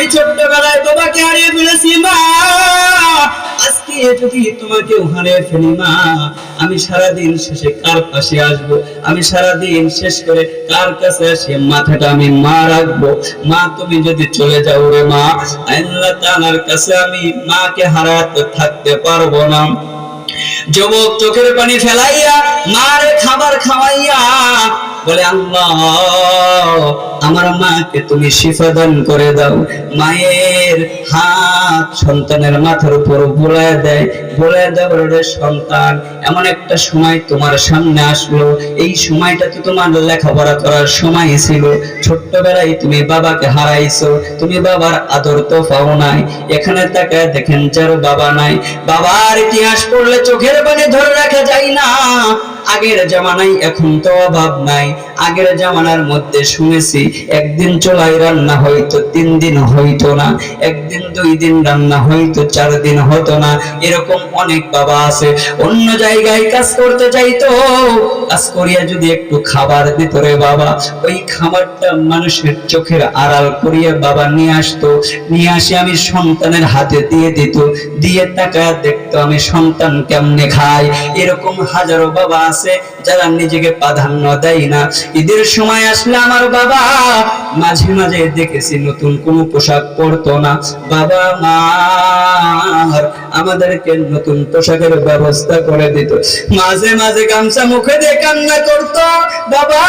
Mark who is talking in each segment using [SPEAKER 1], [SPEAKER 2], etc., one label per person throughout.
[SPEAKER 1] আমি ছোট্টবেলায় বাবাকে হারিয়ে ফেলেছি মা, আজকে যদি তোমাকে হারিয়ে ফেলি মা, আমি সারাদিন শেষে কার পাশে আসবো? আমি সারাদিন শেষ করে কার কাছে এসে মাথাটা আমি মা রাখবো? মা তুমি যদি চলে যাও রে মা, আল্লাহ তাআলার কাছে আমি মাকে হারাতে থাকতে পারবো না। যুবক চোখের পানি ফেলাইয়া মারে খাবার খাওয়াইয়া বলে, আল্লাহ আমার মাকে তুমি শিফা দান করে দাও। মায়ের হাত সন্তানের মাথার উপর বুলায় দেয়, বলে দাও রে সন্তান, এমন একটা সময় তোমার সামনে আসলো, এই সময়টা তো তোমার লেখাপড়া করার সময় ছিল। ছোট্টবেলায় তুমি বাবাকে হারাইছো, তুমি বাবার আদর তো পাও নাই। এখানে তাকায় দেখেন যার বাবা নাই, বাবার ইতিহাস পড়লে চোখের পানি ধরে রাখা যায় না। আগের জামানায় এখন তো অভাব নাই। আগের জামানার মধ্যে শুনেছি একদিন চুলায় রান্না হইতো 3 দিন হইতো না, একদিন 2 দিন রান্না হইতো 4 দিন হতো না। এরকম অনেক বাবা আছে অন্য জায়গায় কাজ করতে যাইতো, কাজ করিয়া যদি একটু খাবার দিত রে বাবা, ওই খাবারটা মানুষের চোখের আড়াল করিয়া বাবা নিয়ে আসতো, নিয়ে আসে আমি সন্তানের হাতে দিয়ে দিত, দিয়ে টাকা দেখতো আমি সন্তান কেমনে খায়। এরকম হাজারো বাবা আছে যারা নিজেকে প্রাধান্য দেয় না। ঈদের সময় আসলে আমার বাবা মাঝে মাঝে দেখেছি নতুন কোনো পোশাক পরতো না, বাবা মা আমাদেরকে নতুন পোশাকের ব্যবস্থা করে দিত। মাঝে মাঝে গামছা মুখে দিয়ে কান্না করতো, বাবা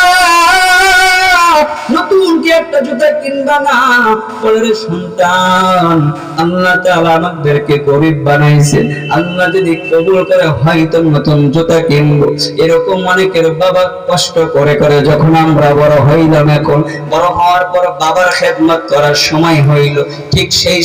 [SPEAKER 1] নতুন কি একটা জুতা কিনবা না? বলে সন্তান, আল্লাহ তাআলা আমাদেরকে গরিব বানাইছে, আল্লাহ যদি কবুল করে হয়তো নতুন জুতা কিনবো। এরকম অনেকের বাবা কষ্ট করে করে যখন আমরা বড় হইলাম, এখন বড় হওয়ার পর বাবার খেদমত করার সময় হইল, ঠিক সেই